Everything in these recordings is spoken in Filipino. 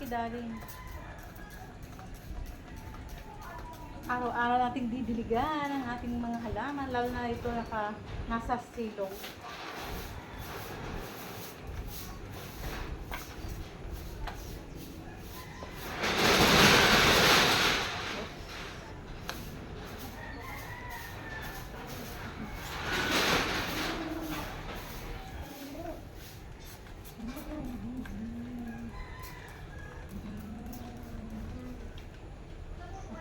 Sige, darling. Araw-araw nating didiligan ang ating mga halaman, lalo na ito nasa silong.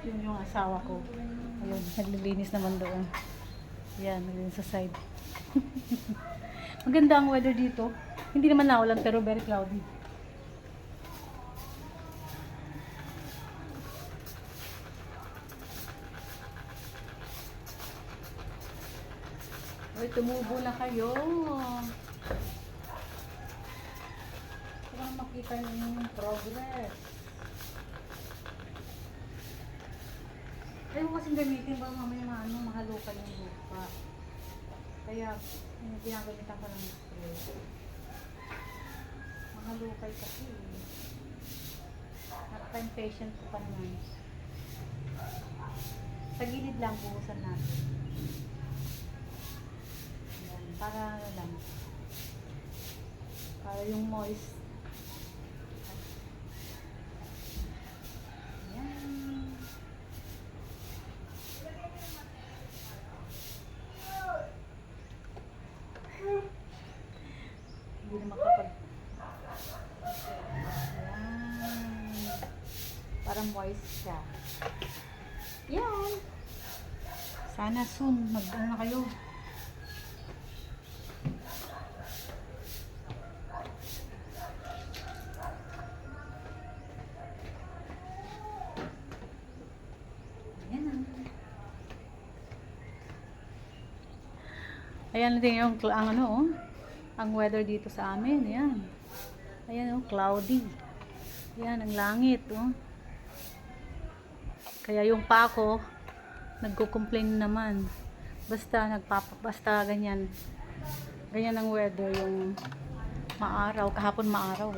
Yun yung asawa ko. Ayun, naglilinis naman doon. Yan, naglilinis sa side. Maganda ang weather dito. Hindi naman naulan pero very cloudy. Uy, tumubo na kayo. Para makita yung progress. Ayaw ko kasing gamitin ba mamaya mahalukan yung lupa. Kaya ginagamitan ko ng spray. Mahalukay kasi. Napaka-impatient ko pa naman. Sa gilid lang buhusan natin. Ayan, para lang. Para yung moist. Hindi na makapag... Ayan. Parang moist siya. Yan. Sana soon mag-ano na kayo. Ayan din yung ang weather dito sa amin. Ayan. Ayan cloudy. Ayan ang langit Kaya yung pa ko nagko-complain naman. Basta ganyan. Ganyan ang weather yung maaraw, kahapon maaraw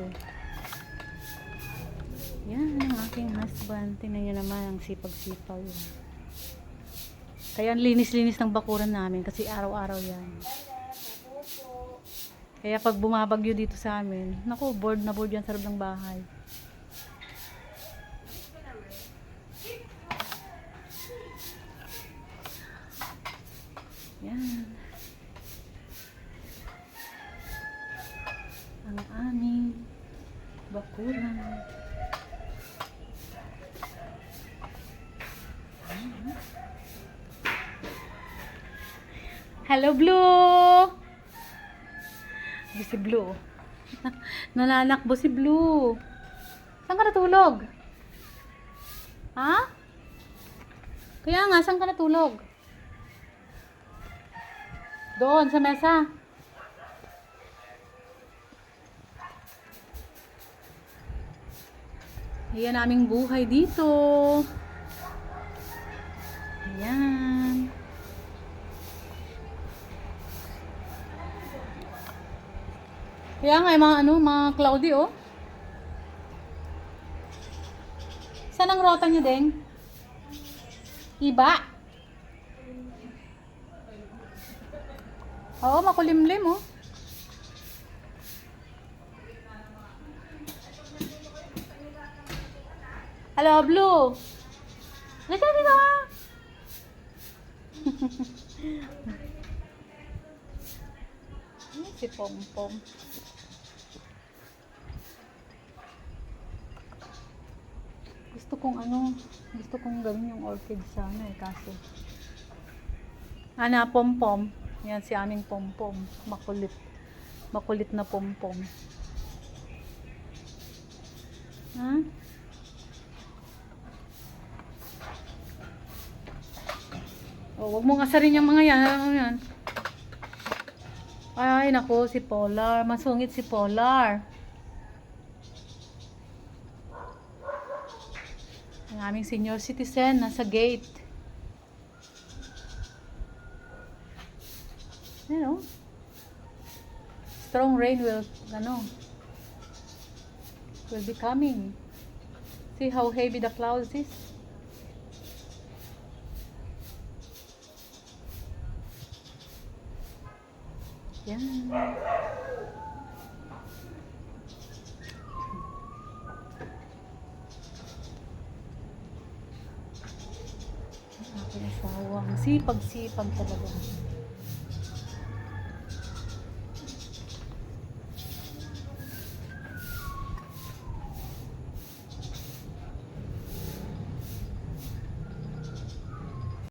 Yan ang aking husband. Tingnan niyo naman ang sipag-sipag Kaya ang linis-linis ng bakuran namin kasi araw-araw yan. Kaya pag bumabagyo dito sa amin, naku, bored na bored yan sa loob ng bahay. Yan. Ang aming bakuran. Hello, Blue! Si Blue. Nalalakbo si Blue. Saan ka natulog? Ha? Kaya nga, saan ka natulog? Doon, sa mesa. Ayan aming buhay dito. Ayan. Kaya nga, mga cloudy Saan ang rota nyo, Deng? Iba? Oo, makulimlim, Hello, Blue. Lika, diba? Si Pom-Pom. Gusto kong gawin yung orchid sana kaso. Pom-Pom. Yan si aming Pom-Pom. Makulit. Makulit na Pom-Pom. Ha? Wag mong asarin yung mga yan. Yan. Ay, nako, si Polar. Masungit si Polar. Ang aming senior citizen nasa gate. Strong rain will be coming. See how heavy the clouds is? Yan. Ang aking asawang sipag-sipag talaga.